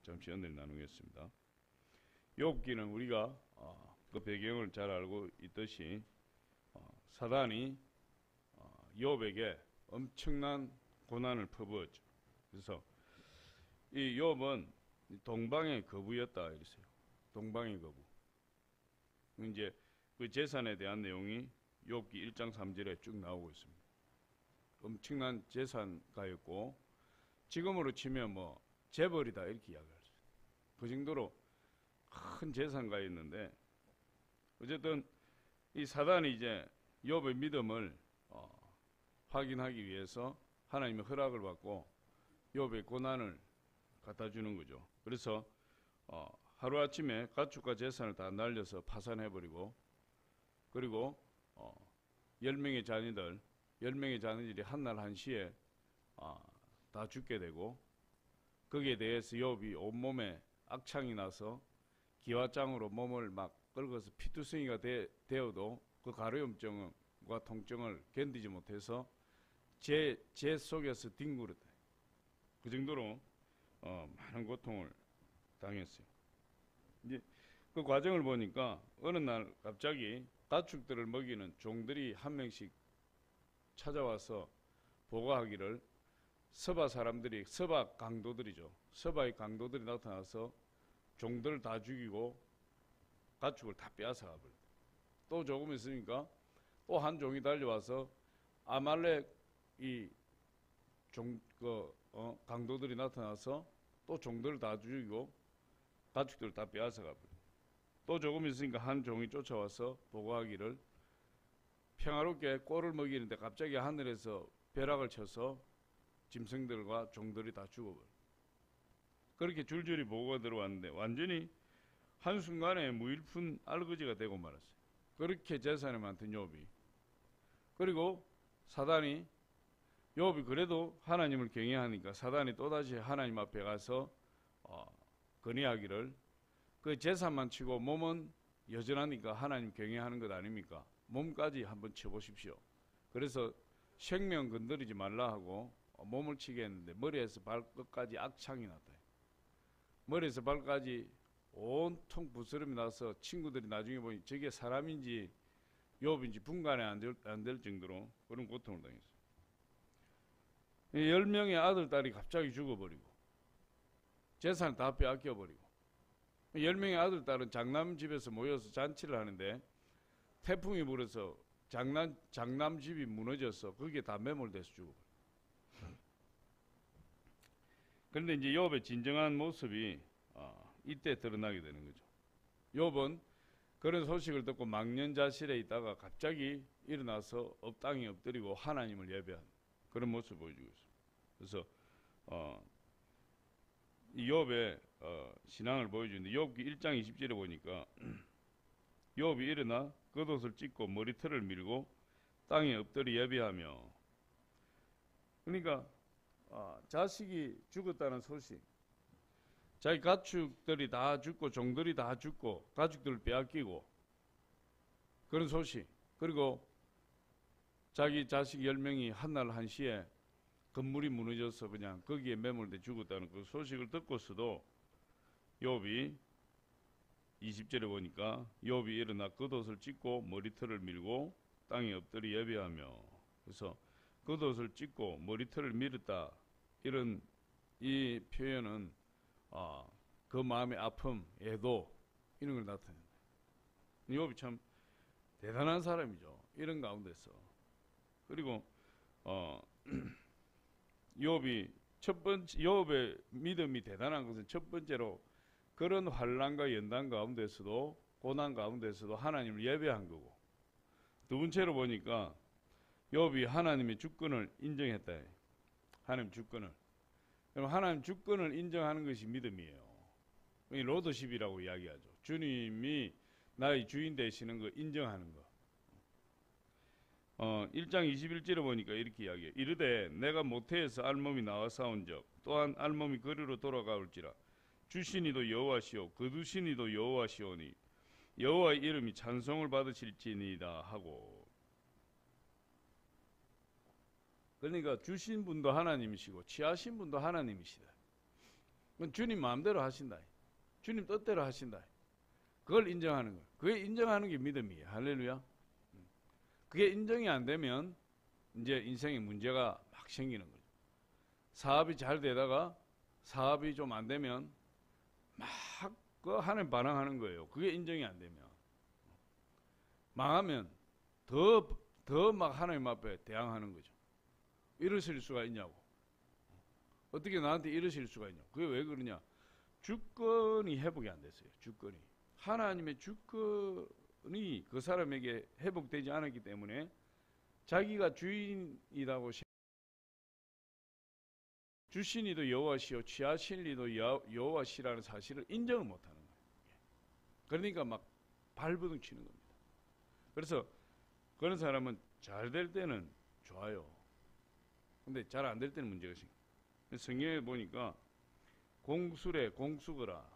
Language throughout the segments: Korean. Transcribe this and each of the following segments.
잠시 은혜를 나누겠습니다. 욥기는 우리가 그 배경을 잘 알고 있듯이 사단이 욥에게 엄청난 고난을 퍼부었죠. 그래서 이 욥은 동방의 거부였다 이랬어요. 동방의 거부. 이제 그 재산에 대한 내용이 욥기 1장 3절에 쭉 나오고 있습니다. 엄청난 재산가였고 지금으로 치면 뭐 재벌이다 이렇게 이야기할 수 있어요. 그 정도로 큰 재산가였는데 어쨌든 이 사단이 이제 욥의 믿음을 확인하기 위해서 하나님의 허락을 받고 욥의 고난을 갖다 주는 거죠. 그래서 하루아침에 가축과 재산을 다 날려서 파산해버리고 그리고 10명의 자녀들이 한날 한시에 다 죽게 되고 거기에 대해서 욥이 온몸에 악창이 나서 기와장으로 몸을 막 긁어서 피투성이가 되어도 그 가려움증과 통증을 견디지 못해서 제 속에서 뒹굴었다. 그 정도로 많은 고통을 당했어요. 이제 그 과정을 보니까 어느 날 갑자기 가축들을 먹이는 종들이 한 명씩 찾아와서 보고하기를 서바 강도들이죠. 서바의 강도들이 나타나서 종들을 다 죽이고 가축을 다 빼앗아 가버렸다. 또 조금 있으니까 또 한 종이 달려와서 아말렉 강도들이 나타나서 또 종들을 다 죽이고 가축들을 다 빼앗아 가버렸다. 또 조금 있으니까 한 종이 쫓아와서 보고하기를 평화롭게 꼴을 먹이는데 갑자기 하늘에서 벼락을 쳐서 짐승들과 종들이 다 죽어버려. 그렇게 줄줄이 보고가 들어왔는데 완전히 한순간에 무일푼 알거지가 되고 말았어요. 그렇게 재산이 많던 욥이. 그리고 사단이 욥이 그래도 하나님을 경외하니까 사단이 또다시 하나님 앞에 가서 건의하기를 그 재산만 치고 몸은 여전하니까 하나님 경외하는 것 아닙니까? 몸까지 한번 쳐보십시오. 그래서 생명 건드리지 말라 하고 몸을 치게 했는데 머리에서 발끝까지 악창이 났다. 머리에서 발까지 온통 부스럼이 나서 친구들이 나중에 보니 저게 사람인지 욥인지 분간이 안 될 정도로 그런 고통을 당했어요. 10명의 아들, 딸이 갑자기 죽어버리고 재산을 다 빼앗겨버리고 10명의 아들, 딸은 장남 집에서 모여서 잔치를 하는데 태풍이 불어서 장남 집이 무너져서 거기에 다 매몰돼서 죽어버려요. 그런데 이제 욥의 진정한 모습이 이때 드러나게 되는 거죠. 욥은 그런 소식을 듣고 망년자실에 있다가 갑자기 일어나서 땅에 엎드리고 하나님을 예배한 그런 모습을 보여주고 있습니다. 그래서 이 욥의 신앙을 보여주는데 욥기 1장 20절에 보니까 욥이 일어나 겉옷을 찢고 머리털을 밀고 땅에 엎드려 예배하며, 그러니까 자식이 죽었다는 소식, 자기 가축들이 다 죽고 종들이 다 죽고 가축들을 빼앗기고 그런 소식, 그리고 자기 자식 10명이 한날 한시에 건물이 무너져서 그냥 거기에 매몰돼 죽었다는 그 소식을 듣고서도 욥이 20절에 보니까 욥이 일어나 겉옷을 찢고 머리털을 밀고 땅에 엎드려 예배하며, 그래서 겉옷을 찢고 머리털을 밀었다, 이런 이 표현은 그 마음의 아픔, 애도 이런 걸 나타낸다. 욥이 참 대단한 사람이죠. 이런 가운데서. 그리고 욥의 믿음이 대단한 것은 첫 번째로 그런 환난과 연단 가운데서도 고난 가운데서도 하나님을 예배한 거고, 두 번째로 보니까 욥이 하나님의 주권을 인정했다. 하나님 주권을. 그럼 하나님 주권을 인정하는 것이 믿음이에요. 로더십이라고 이야기하죠. 주님이 나의 주인 되시는 거 인정하는 거. 1장 21절에 보니까 이렇게 이야기해요. 이르되 내가 모태에서 알몸이 나와 싸운 적 또한 알몸이 거리로 돌아가올지라 주신이도 여호와시오 거두신이도 여호와시오니 여호와의 이름이 찬송을 받으실지니이다 하고. 그러니까 주신 분도 하나님이시고 취하신 분도 하나님이시다. 그건 주님 마음대로 하신다. 주님 뜻대로 하신다. 그걸 인정하는 거예요. 그게 인정하는 게 믿음이에요. 할렐루야. 그게 인정이 안 되면 이제 인생에 문제가 막 생기는 거죠. 사업이 잘 되다가 사업이 좀 안 되면 막 그 하나님 반항하는 거예요. 그게 인정이 안 되면. 망하면 더 막 하나님 앞에 대항하는 거죠. 이러실 수가 있냐고. 어떻게 나한테 이러실 수가 있냐고. 그게 왜 그러냐. 주권이 회복이 안 됐어요. 주권이. 하나님의 주권이 그 사람에게 회복되지 않았기 때문에 자기가 주인이라고 주신 이도 여호와시요 취하신 이도 여호와시라는 사실을 인정을 못하는 거예요. 그러니까 막 발버둥 치는 겁니다. 그래서 그런 사람은 잘 될 때는 좋아요. 근데 잘 안 될 때는 문제가 생겨요. 성경에 보니까 공수래 공수거라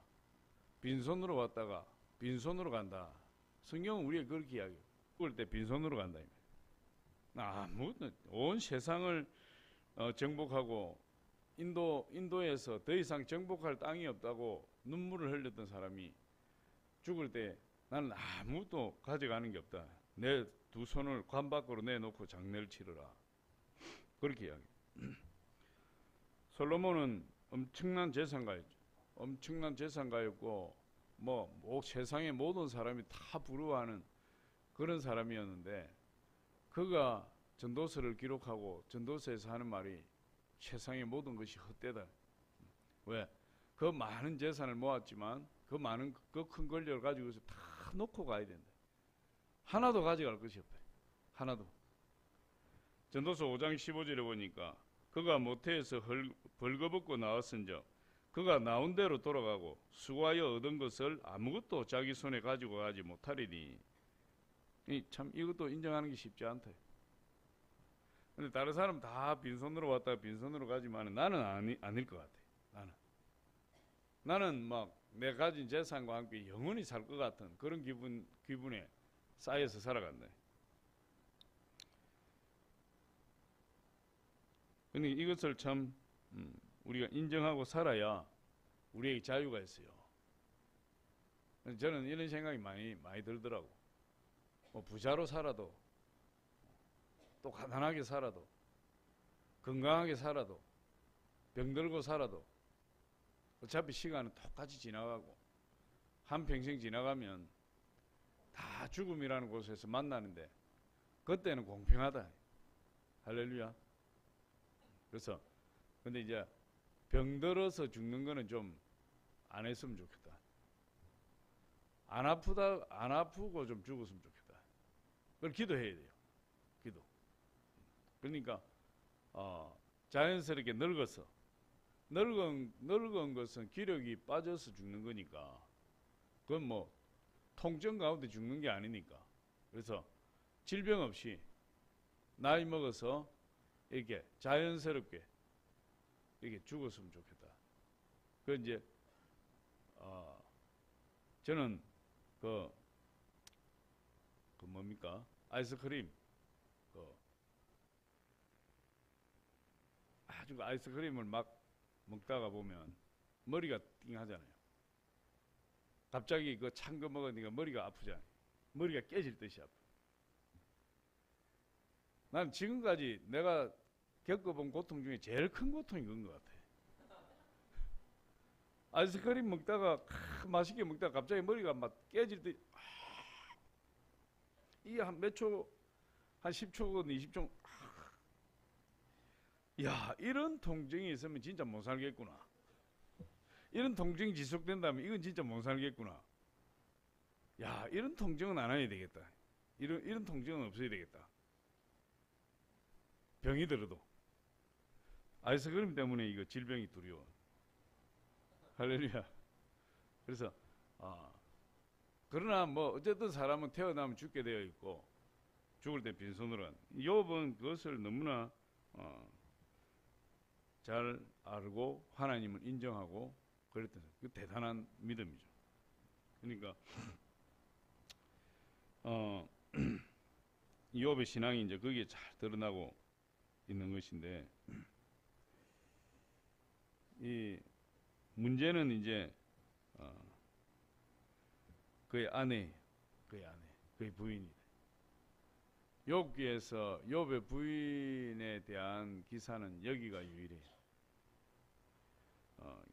빈손으로 왔다가 빈손으로 간다. 성경은 우리가 그렇게 이야기해요. 죽을 때 빈손으로 간다. 아무것도 온 세상을 정복하고 인도에서 더 이상 정복할 땅이 없다고 눈물을 흘렸던 사람이 죽을 때 나는 아무것도 가져가는 게 없다. 내 두 손을 관 밖으로 내놓고 장례를 치르라. 그렇게 이야기해요. 솔로몬은 엄청난 재산가였죠. 엄청난 재산가였고 뭐 세상의 모든 사람이 다 부러워하는 그런 사람이었는데 그가 전도서를 기록하고 전도서에서 하는 말이 세상의 모든 것이 헛되다. 왜? 그 많은 재산을 모았지만 그 많은 그 큰 권력을 가지고서 다 놓고 가야 된다. 하나도 가져갈 것이 없다. 하나도. 전도서 5장 15절에 보니까 그가 모태에서 벌거벗고 나왔은즉 그가 나온 대로 돌아가고 수고하여 얻은 것을 아무것도 자기 손에 가지고 가지 못하리니. 참 이것도 인정하는 게 쉽지 않다. 근데 다른 사람 다 빈손으로 왔다가 빈손으로 가지만 나는 아닐 것 같아. 나는 막 내 가진 재산과 함께 영원히 살 것 같은 그런 기분에 쌓여서 살아간다. 근데 이것을 참 우리가 인정하고 살아야 우리에게 자유가 있어요. 저는 이런 생각이 많이 들더라고. 뭐 부자로 살아도 또 가난하게 살아도 건강하게 살아도 병들고 살아도 어차피 시간은 똑같이 지나가고 한평생 지나가면 다 죽음이라는 곳에서 만나는데 그때는 공평하다. 할렐루야. 그래서 근데 이제 병들어서 죽는 거는 좀 안 했으면 좋겠다. 안 아프고 좀 죽었으면 좋겠다. 그걸 기도해야 돼요. 기도. 그러니까 자연스럽게 늙어서 늙은 것은 기력이 빠져서 죽는 거니까 그건 뭐 통증 가운데 죽는 게 아니니까. 그래서 질병 없이 나이 먹어서 이렇게 자연스럽게 이렇게 죽었으면 좋겠다. 그 이제 저는 그 뭡니까 아이스크림 아주 아이스크림을 막 먹다가 보면 머리가 띵하잖아요. 갑자기 그 찬 거 먹으니까 머리가 아프잖아요. 머리가 깨질 듯이 아파. 난 지금까지 내가 겪어본 고통 중에 제일 큰 고통이 그런 것 같아. 아이스크림 먹다가 맛있게 먹다가 갑자기 머리가 막 깨질 듯. 이게 한 몇 초, 한 10초건 20초. 야, 이런 통증이 있으면 진짜 못 살겠구나. 이런 통증이 지속된다면 이건 진짜 못 살겠구나. 야, 이런 통증은 안 해야 되겠다. 이런 통증은 없어야 되겠다. 병이 들어도. 아이스크림 때문에 이거 질병이 두려워. 할렐루야. 그래서 그러나 뭐 어쨌든 사람은 태어나면 죽게 되어 있고 죽을 때 빈손으로 간. 욥은 그것을 너무나 잘 알고 하나님을 인정하고 그랬던 그 대단한 믿음이죠. 그러니까 욥의 신앙이 이제 거기에 잘 드러나고 있는 것인데 이 문제는 이제 그의 아내, 그의 부인이. 욥기에서 욥의 부인에 대한 기사는 여기가 유일해요.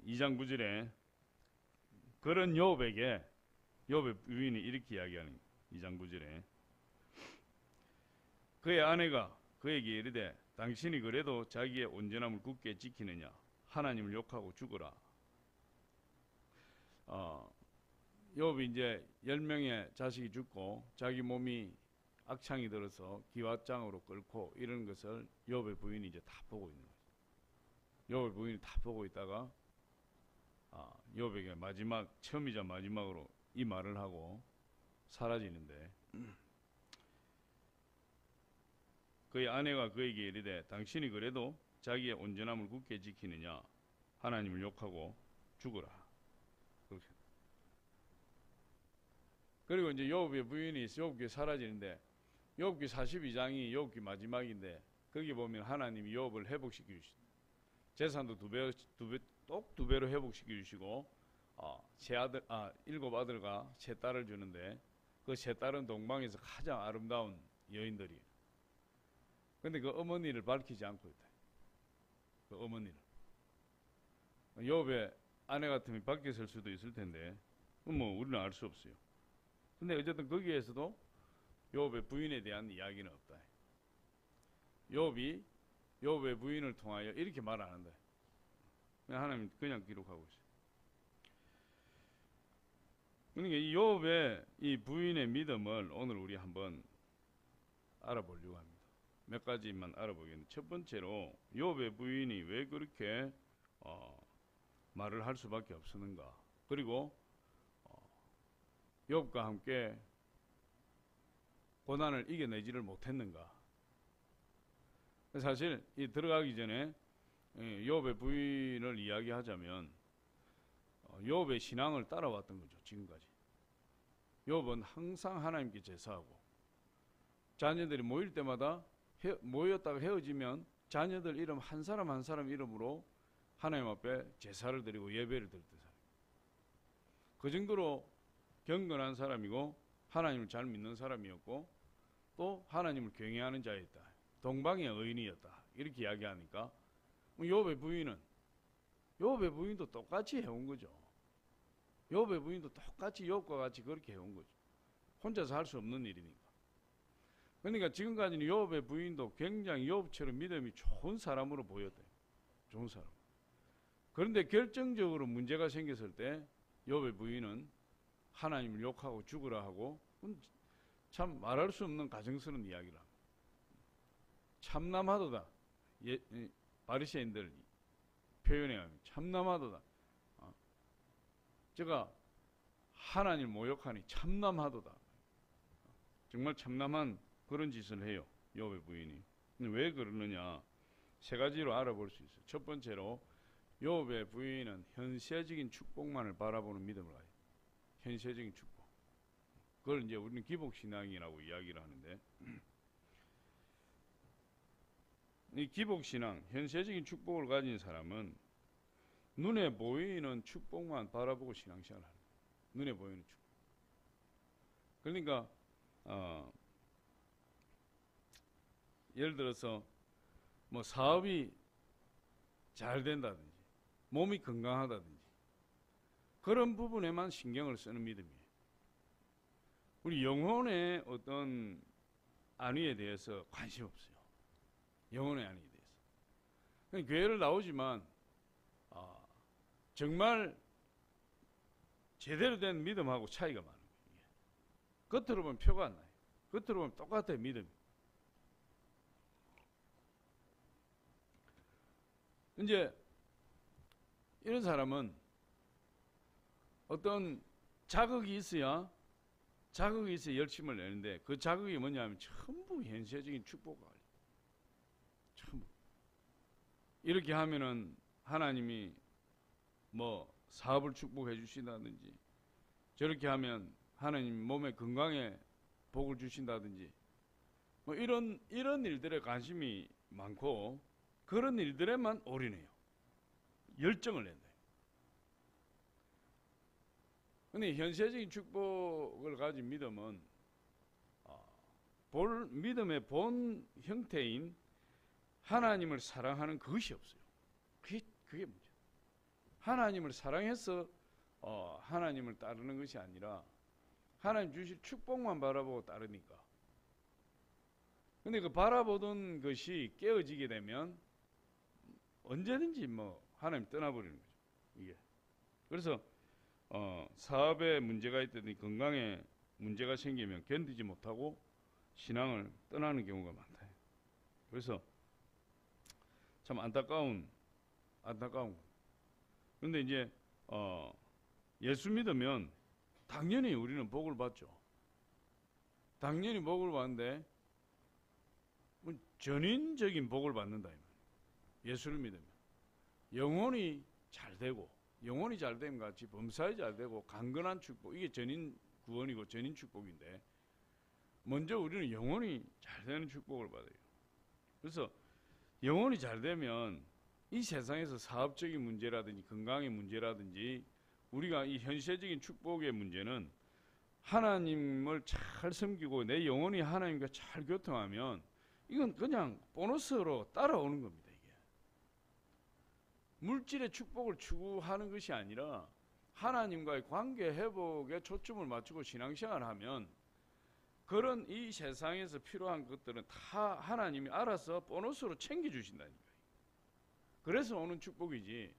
2장 9절에 그런 욥의 부인이 이렇게 이야기하는 2장 9절에 그의 아내가 그에게 이르되 당신이 그래도 자기의 온전함을 굳게 지키느냐 하나님을 욕하고 죽어라. 욥이 이제 10명의 자식이 죽고 자기 몸이 악창이 들어서 기왓장으로 끓고 이런 것을 욥의 부인이 이제 다 보고 있는 거죠. 욥의 부인이 다 보고 있다가 욥에게 처음이자 마지막으로 이 말을 하고 사라지는데 그의 아내가 그에게 이르되 당신이 그래도 자기의 온전함을 굳게 지키느냐 하나님을 욕하고 죽어라. 그렇게. 그리고 이제 욥의 부인이 욥기 사라지는데 욥기 42장이 욥기 마지막인데 거기 보면 하나님이 욥을 회복시켜 주신다. 재산도 두 배로 회복시켜 주시고 일곱 아들과 세 딸을 주는데 그 세 딸은 동방에서 가장 아름다운 여인들이에요. 근데 그 어머니를 밝히지 않고 있다. 그 어머니를. 욥의 아내 같으면 밝혔을 수도 있을 텐데 뭐 우리는 알 수 없어요. 근데 어쨌든 거기에서도 욥의 부인에 대한 이야기는 없다. 욥이 욥의 부인을 통하여 이렇게 말 안 한다. 하나님 그냥 기록하고 있어요. 그러니까 이 욥의 이 부인의 믿음을 오늘 우리 한번 알아보려고 합니다. 몇 가지만 알아보겠는데 첫 번째로 욥의 부인이 왜 그렇게 말을 할 수밖에 없었는가. 그리고 욥과 함께 고난을 이겨내지를 못했는가. 사실 이 들어가기 전에 욥의 부인을 이야기하자면 욥의 신앙을 따라왔던 거죠. 지금까지 욥은 항상 하나님께 제사하고 자녀들이 모일 때마다 모였다가 헤어지면 자녀들 이름 한 사람 한 사람 이름으로 하나님 앞에 제사를 드리고 예배를 드렸던 사람. 그 정도로 경건한 사람이고 하나님을 잘 믿는 사람이었고 또 하나님을 경외하는 자였다. 동방의 의인이었다. 이렇게 이야기하니까 욥의 부인도 똑같이 해온 거죠. 욥의 부인도 똑같이 욥과 같이 그렇게 해온 거죠. 혼자서 할 수 없는 일이니까. 그러니까 지금까지는 욥의 부인도 굉장히 욥처럼 믿음이 좋은 사람으로 보였대요. 좋은 사람. 그런데 결정적으로 문제가 생겼을 때 욥의 부인은 하나님을 욕하고 죽으라 하고 참 말할 수 없는 가정스러운 이야기를 합니다. 참남하도다. 바리새인들 표현에 하면 참남하도다. 제가 하나님을 모욕하니 참남하도다. 정말 참남한 그런 짓을 해요. 욥의 부인이. 왜 그러느냐? 세 가지로 알아볼 수 있어요. 첫 번째로 욥의 부인은 현세적인 축복만을 바라보는 믿음을 가요. 현세적인 축복. 그걸 이제 우리는 기복신앙이라고 이야기를 하는데 이 기복신앙, 현세적인 축복을 가진 사람은 눈에 보이는 축복만 바라보고 신앙생활을 하는 거예요. 눈에 보이는 축복. 그러니까 예를 들어서 뭐 사업이 잘 된다든지 몸이 건강하다든지 그런 부분에만 신경을 쓰는 믿음이에요. 우리 영혼의 어떤 안위에 대해서 관심 없어요. 영혼의 안위에 대해서. 교회를 나오지만 정말 제대로 된 믿음하고 차이가 많은 거예요. 겉으로 보면 표가 안 나요. 겉으로 보면 똑같아요. 믿음이. 이제 이런 사람은 어떤 자극이 있어야 열심을 내는데 그 자극이 뭐냐면 전부 현세적인 축복을 전부 이렇게 하면은 하나님이 뭐 사업을 축복해 주신다든지 저렇게 하면 하나님 몸에 건강에 복을 주신다든지 뭐 이런 일들에 관심이 많고 그런 일들에만 올인해요. 열정을 낸다. 근데 현세적인 축복을 가진 믿음은 믿음의 본 형태인 하나님을 사랑하는 그것이 없어요. 그게 문제. 하나님을 사랑해서 하나님을 따르는 것이 아니라 하나님 주실 축복만 바라보고 따르니까. 근데 그 바라보던 것이 깨어지게 되면 언제든지 하나님 떠나버리는 거죠. 이게. 그래서 사업에 문제가 있든지 건강에 문제가 생기면 견디지 못하고 신앙을 떠나는 경우가 많다. 그래서 참 안타까운. 그런데 이제 예수 믿으면 당연히 우리는 복을 받죠. 당연히 복을 받는데 전인적인 복을 받는다. 예수를 믿으면 영혼이 잘 되고, 영혼이 잘 되면 같이 범사에 잘 되고 강건한 축복, 이게 전인 구원이고 전인 축복인데, 먼저 우리는 영혼이 잘 되는 축복을 받아요. 그래서 영혼이 잘 되면 이 세상에서 사업적인 문제라든지 건강의 문제라든지 우리가 이 현세적인 축복의 문제는 하나님을 잘 섬기고 내 영혼이 하나님과 잘 교통하면 이건 그냥 보너스로 따라오는 겁니다. 이게 물질의 축복을 추구하는 것이 아니라 하나님과의 관계 회복에 초점을 맞추고 신앙생활을 하면 그런 이 세상에서 필요한 것들은 다 하나님이 알아서 보너스로 챙겨주신다니까요. 그래서 오는 축복이지,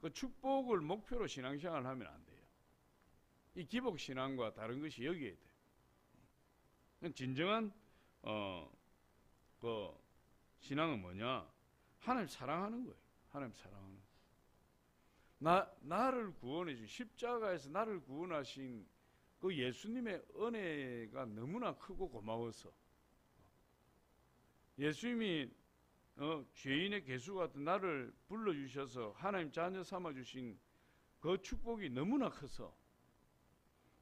그 축복을 목표로 신앙생활을 하면 안 돼요. 이 기복신앙과 다른 것이 여기에 돼요. 진정한 그 신앙은 뭐냐? 하나님 사랑하는 거예요. 하나님 사랑하는 거예요. 나를 구원해 주신, 십자가에서 나를 구원하신 그 예수님의 은혜가 너무나 크고 고마워서, 예수님이 죄인의 개수 같은 나를 불러주셔서 하나님 자녀 삼아주신 그 축복이 너무나 커서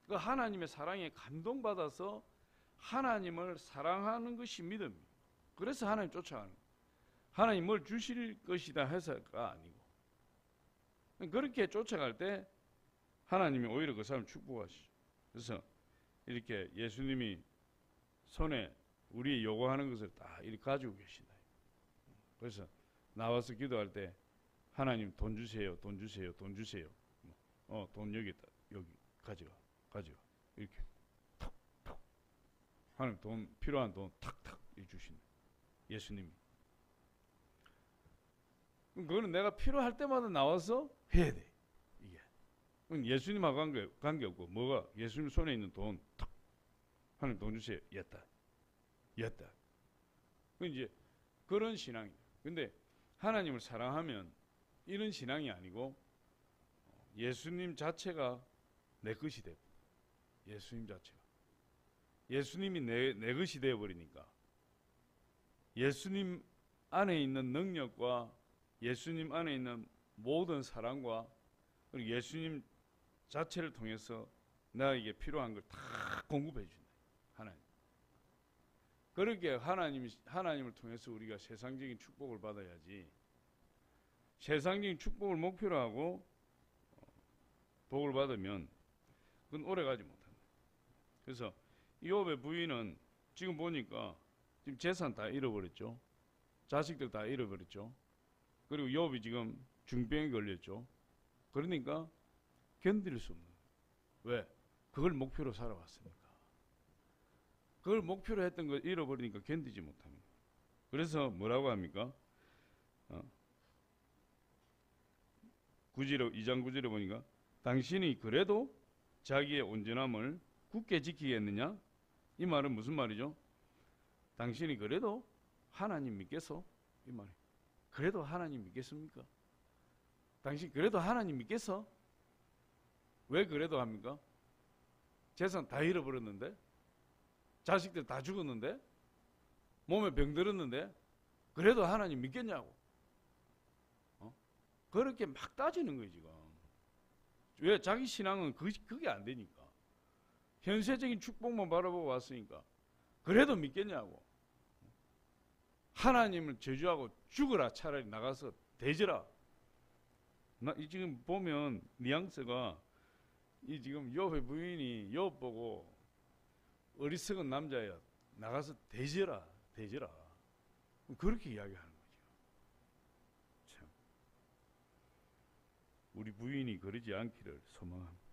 그 하나님의 사랑에 감동받아서 하나님을 사랑하는 것이 믿음이에요. 그래서 하나님 쫓아가는 거예요. 하나님 뭘 주실 것이다 해서가 아니고, 그렇게 쫓아갈 때 하나님이 오히려 그 사람을 축복하시죠. 그래서 이렇게 예수님이 손에 우리 요구하는 것을 다 이렇게 가지고 계신다. 그래서 나와서 기도할 때 하나님 돈 주세요, 돈 주세요, 돈 주세요. 돈 여기 있다, 여기 가져가 이렇게 톡톡 하나님 돈 필요한 돈 탁탁 주신다. 예수님이. 그거는 내가 필요할 때마다 나와서 해야 돼. 이게 예수님하고 관계없고 뭐가 예수님 손에 있는 돈 탁 하나님 돈 주세요. 였다. 이제 그런 신앙이에요. 근데 하나님을 사랑하면 이런 신앙이 아니고 예수님 자체가 내 것이 되고, 예수님 자체가 예수님이 내 것이 되어버리니까 예수님 안에 있는 능력과 예수님 안에 있는 모든 사랑과 그리고 예수님 자체를 통해서 나에게 필요한 걸 다 공급해 준다. 하나님. 그렇게 하나님을 통해서 우리가 세상적인 축복을 받아야지, 세상적인 축복을 목표로 하고 복을 받으면 그건 오래가지 못합니다. 그래서 이욥의 부인은 지금 보니까 지금 재산 다 잃어버렸죠. 자식들 다 잃어버렸죠. 그리고 욥이 지금 중병에 걸렸죠. 그러니까 견딜 수 없는. 왜? 그걸 목표로 살아왔으니까. 그걸 목표로 했던 걸 잃어버리니까 견디지 못합니다. 그래서 뭐라고 합니까? 2장 9절에 보니까 당신이 그래도 자기의 온전함을 굳게 지키겠느냐? 이 말은 무슨 말이죠? 당신이 그래도 하나님 믿겠어? 이 말이에요. 그래도 하나님 믿겠습니까? 당신 그래도 하나님 믿겠어? 왜 그래도 합니까? 재산 다 잃어버렸는데, 자식들 다 죽었는데, 몸에 병 들었는데 그래도 하나님 믿겠냐고. 그렇게 막 따지는 거예요 지금. 왜? 자기 신앙은 그게 안 되니까. 현세적인 축복만 바라보고 왔으니까 그래도 믿겠냐고. 하나님을 저주하고 죽어라. 차라리 나가서 대져라. 지금 보면 뉘앙스가 이 지금 욥의 부인이 욥 보고 어리석은 남자야 나가서 대지라 그렇게 이야기하는 거죠. 참 우리 부인이 그러지 않기를 소망합니다.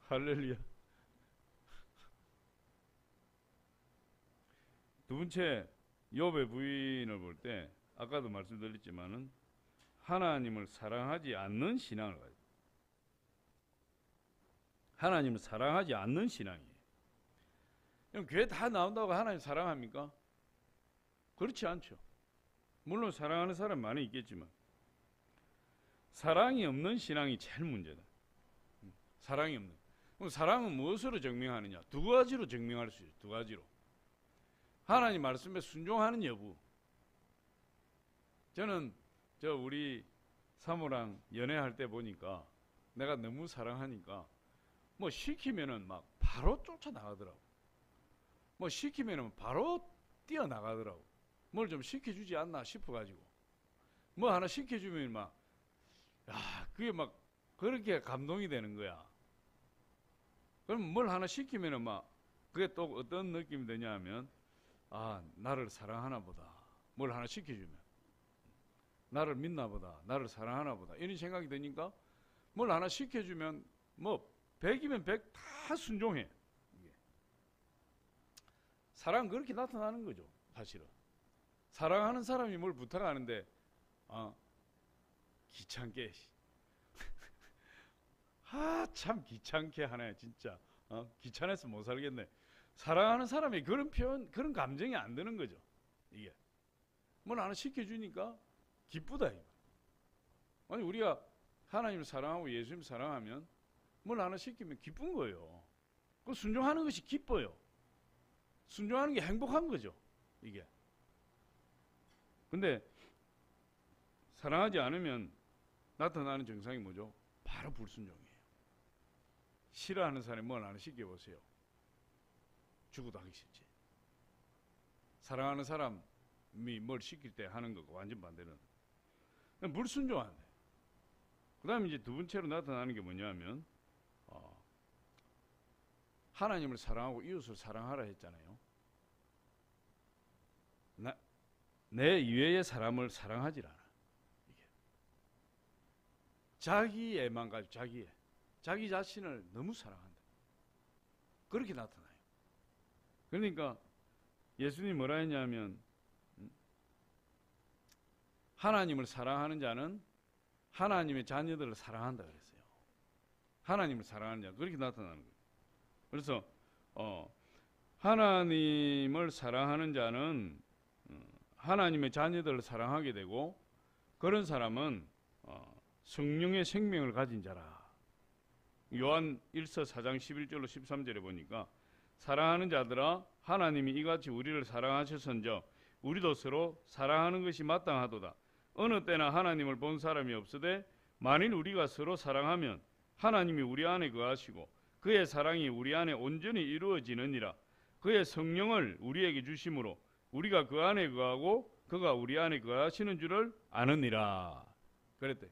할렐루야. 두 번째 욥의 부인을 볼 때 아까도 말씀드렸지만은 하나님을 사랑하지 않는 신앙을 가지고 하나님을 사랑하지 않는 신앙이에요. 그럼 교회 다 나온다고 하나님 사랑합니까? 그렇지 않죠. 물론 사랑하는 사람 많이 있겠지만 사랑이 없는 신앙이 제일 문제다. 사랑이 없는. 그럼 사랑은 무엇으로 증명하느냐? 두 가지로 증명할 수 있어요. 두 가지로. 하나님 말씀에 순종하는 여부. 저는 우리 사모랑 연애할 때 보니까 내가 너무 사랑하니까 뭐 시키면은 막 바로 쫓아나가더라고. 뭐 시키면은 바로 뛰어나가더라고. 뭘 좀 시켜주지 않나 싶어가지고 뭐 하나 시켜주면 막 그게 막 그렇게 감동이 되는 거야. 그럼 뭘 하나 시키면은 막 그게 또 어떤 느낌이 드냐 하면 나를 사랑하나 보다. 뭘 하나 시켜주면 나를 믿나 보다. 나를 사랑하나 보다. 이런 생각이 드니까 뭘 하나 시켜주면 뭐 100이면 100 다 순종해. 사랑은 그렇게 나타나는 거죠. 사실은 사랑하는 사람이 뭘 부탁하는데 귀찮게 참 귀찮게 하네 진짜. 귀찮아서 못 살겠네. 사랑하는 사람이 그런 표현 그런 감정이 안 드는 거죠. 이게 뭘 하나 시켜주니까 기쁘다 이거. 아니 우리가 하나님을 사랑하고 예수님 사랑하면 뭘 하나 시키면 기쁜 거예요. 그 순종하는 것이 기뻐요. 순종하는 게 행복한 거죠. 이게. 근데 사랑하지 않으면 나타나는 증상이 뭐죠? 바로 불순종이에요. 싫어하는 사람이 뭘 하나 시켜보세요. 죽어도 하기 싫지. 사랑하는 사람이 뭘 시킬 때 하는 거고 완전 반대는 불순종한대. 그 다음에 이제 두 번째로 나타나는 게 뭐냐면 하나님을 사랑하고 이웃을 사랑하라 했잖아요. 내 이외의 사람을 사랑하지 않아. 이게. 자기애만 가지고 자기 자신을 너무 사랑한다. 그렇게 나타나요. 그러니까 예수님이 뭐라 했냐면 하나님을 사랑하는 자는 하나님의 자녀들을 사랑한다 그랬어요. 하나님을 사랑하는 자 그렇게 나타나는 거예요. 그래서 하나님을 사랑하는 자는 하나님의 자녀들을 사랑하게 되고 그런 사람은 성령의 생명을 가진 자라. 요한 1서 4장 11절로 13절에 보니까 사랑하는 자들아 하나님이 이같이 우리를 사랑하셨은저 우리도 서로 사랑하는 것이 마땅하도다. 어느 때나 하나님을 본 사람이 없으되 만일 우리가 서로 사랑하면 하나님이 우리 안에 거하시고 그의 사랑이 우리 안에 온전히 이루어지느니라. 그의 성령을 우리에게 주심으로 우리가 그 안에 거하고 그가 우리 안에 거하시는 줄을 아느니라. 그랬대.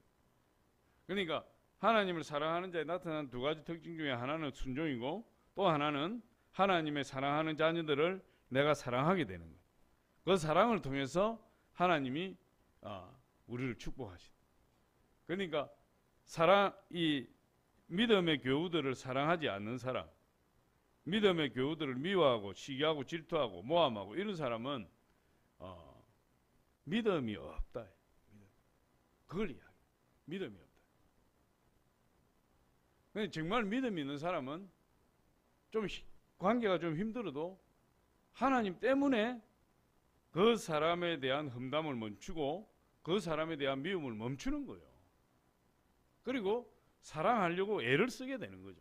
그러니까 하나님을 사랑하는 자에 나타나는 두 가지 특징 중에 하나는 순종이고 또 하나는 하나님의 사랑하는 자녀들을 내가 사랑하게 되는 거예요. 그 사랑을 통해서 하나님이 우리를 축복하신다. 그러니까 이 믿음의 교우들을 사랑하지 않는 사람, 믿음의 교우들을 미워하고 시기하고 질투하고 모함하고 이런 사람은 믿음이 없다. 그걸 이야기해. 믿음이 없다. 근데 정말 믿음이 있는 사람은 좀 관계가 좀 힘들어도 하나님 때문에 그 사람에 대한 험담을 멈추고 그 사람에 대한 미움을 멈추는 거예요. 그리고 사랑하려고 애를 쓰게 되는 거죠.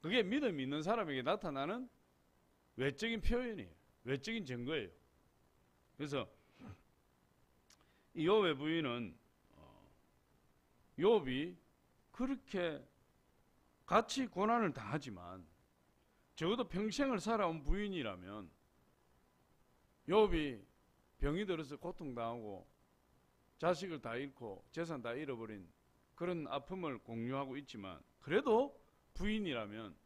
그게 믿음이 있는 사람에게 나타나는 외적인 표현이에요. 외적인 증거예요. 그래서 이 욥의 부인은 욥이 그렇게 같이 고난을 당하지만 적어도 평생을 살아온 부인이라면 욥이 병이 들어서 고통당하고 자식을 다 잃고 재산 다 잃어버린 그런 아픔을 공유하고 있지만 그래도 부인이라면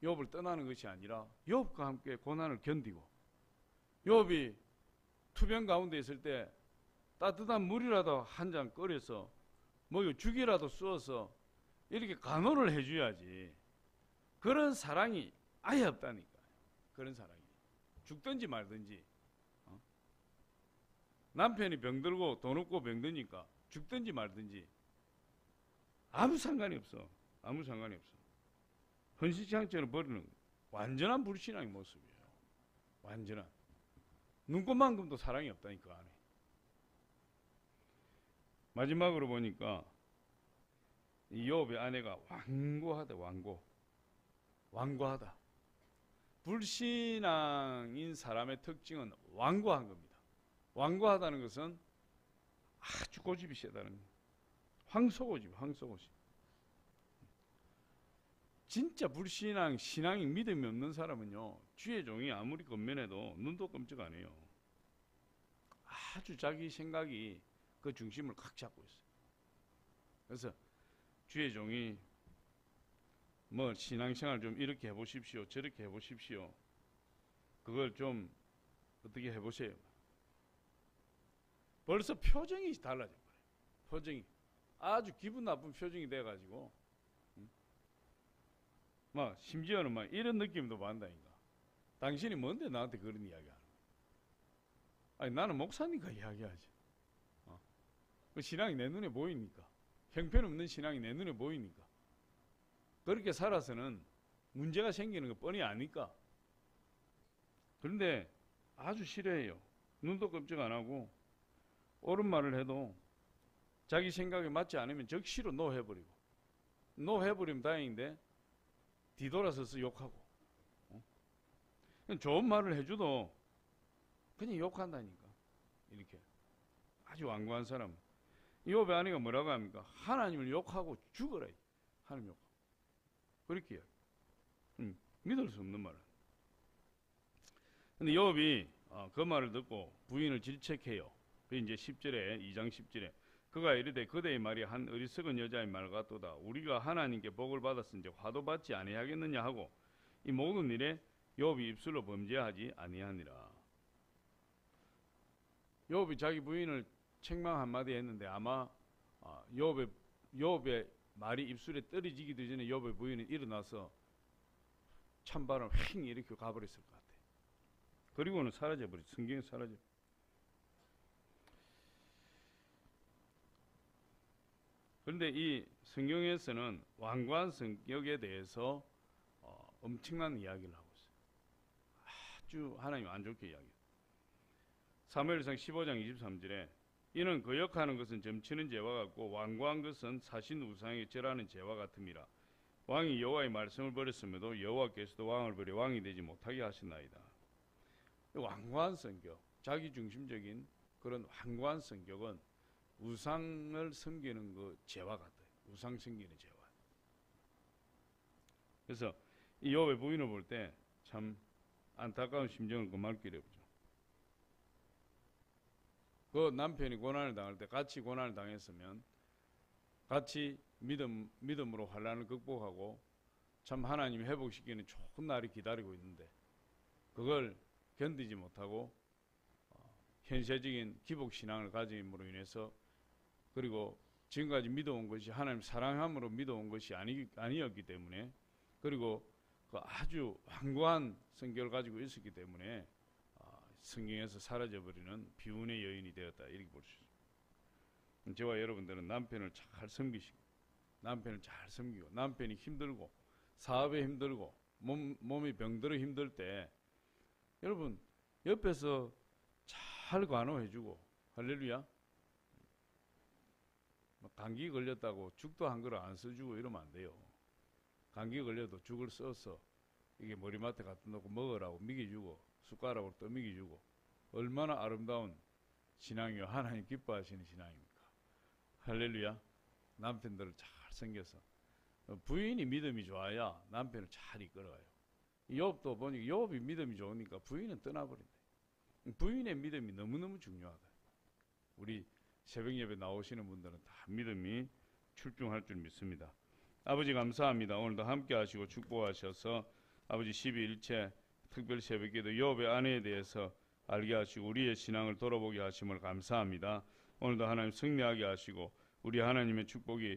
욥을 떠나는 것이 아니라 욥과 함께 고난을 견디고, 욥이 투병 가운데 있을 때 따뜻한 물이라도 한 잔 끓여서 뭐 죽이라도 쏘아서 이렇게 간호를 해줘야지. 그런 사랑이 아예 없다니까. 그런 사랑이 죽든지 말든지. 남편이 병들고 돈 없고 병드니까 죽든지 말든지 아무 상관이 없어. 아무 상관이 없어. 헌신창처럼 버리는 완전한 불신앙의 모습이에요. 완전한. 눈꽃만큼도 사랑이 없다니까 안에. 마지막으로 보니까 이 욥의 아내가 완고하다. 완고하다. 불신앙인 사람의 특징은 완고한 겁니다. 완고하다는 것은 아주 고집이 세다는 거예요. 황소고집. 진짜 불신앙, 신앙이 믿음이 없는 사람은요, 주의 종이 아무리 겉면해도 눈도 끔찍 안 해요. 아주 자기 생각이 그 중심을 꽉 잡고 있어요. 그래서 주의 종이 뭐 신앙생활 좀 이렇게 해보십시오, 저렇게 해보십시오. 그걸 좀 어떻게 해보세요. 벌써 표정이 달라져 버려요. 표정이 아주 기분 나쁜 표정이 돼가지고 막 심지어는 막 이런 느낌도 받는다니까. 당신이 뭔데 나한테 그런 이야기 하는 거야. 아니 나는 목사니까 이야기하지. 그 신앙이 내 눈에 보이니까. 형편없는 신앙이 내 눈에 보이니까. 그렇게 살아서는 문제가 생기는 거 뻔히 아니까. 그런데 아주 싫어해요. 눈도 끔찍 안 하고 옳은 말을 해도 자기 생각에 맞지 않으면 적시로 노해버리고, 노해버리면 다행인데 뒤돌아서서 욕하고, 좋은 말을 해줘도 그냥 욕한다니까. 이렇게 아주 완고한 사람. 욥의 아내가 뭐라고 합니까? 하나님을 욕하고 죽어라. 하나님 욕하고. 그렇게 믿을 수 없는 말을. 근데 욥이 그 말을 듣고 부인을 질책해요. 그 이제 10절에 2장 10절에 그가 이르되 그대의 말이 한 어리석은 여자의 말 같도다. 우리가 하나님께 복을 받았은지 화도 받지 아니하겠느냐 하고 이 모든 일에 욥이 입술로 범죄하지 아니하니라. 욥이 자기 부인을 책망 한마디 했는데 아마 욥의 말이 입술에 떨어지기도 전에 욥의 부인은 일어나서 찬바람 휙 이렇게 가버렸을 것 같아. 그리고는 사라져버렸어. 성경에 사라져. 그런데 이 성경에서는 완고한 성격에 대해서 엄청난 이야기를 하고 있어요. 아주 하나님 안 좋게 이야기해요. 사무엘상 15장 23절에 이는 거역하는 것은 점치는 죄와 같고 완고한 것은 사신 우상에 절하는 죄와 같음이라. 왕이 여호와의 말씀을 버렸음에도 여호와께서도 왕을 버려 왕이 되지 못하게 하셨나이다. 완고한 성격, 자기중심적인 그런 완고한 성격은 우상을 섬기는 그 죄와 같아요. 우상 섬기는 죄와. 그래서 이 욥의 부인을 볼 때 참 안타까운 심정을 금할길에 보죠. 그 남편이 고난을 당할 때 같이 고난을 당했으면 같이 믿음으로 환난을 극복하고 참 하나님이 회복시키는 좋은 날이 기다리고 있는데 그걸 견디지 못하고 현세적인 기복신앙을 가짐으로 인해서 그리고 지금까지 믿어온 것이 하나님 사랑함으로 믿어온 것이 아니었기 때문에 그리고 그 아주 완고한 성격을 가지고 있었기 때문에 성경에서 사라져버리는 비운의 여인이 되었다 이렇게 볼 수 있습니다. 저와 여러분들은 남편을 잘 섬기시고 남편을 잘 섬기고 남편이 힘들고 사업에 힘들고 몸이 병들어 힘들 때 여러분 옆에서 잘 간호해주고 할렐루야. 감기 걸렸다고 죽도 한 그릇 안 써주고 이러면 안 돼요. 감기 걸려도 죽을 써서 이게 머리맡에 갖다 놓고 먹으라고 먹여주고 숟가락으로 또 먹여주고 얼마나 아름다운 신앙이요. 하나님 기뻐하시는 신앙입니까? 할렐루야. 남편들을 잘 섬겨서 부인이 믿음이 좋아야 남편을 잘 이끌어가요. 욥도 보니까 욥이 믿음이 좋으니까 부인은 떠나버린다. 부인의 믿음이 너무너무 중요하다. 우리 새벽 예배 나오시는 분들은 다 믿음이 출중할 줄 믿습니다. 아버지 감사합니다. 오늘도 함께 하시고 축복하셔서 아버지 12일째 특별 새벽기도 욥의 아내에 대해서 알게 하시고 우리의 신앙을 돌아보게 하심을 감사합니다. 오늘도 하나님 승리하게 하시고 우리 하나님의 축복이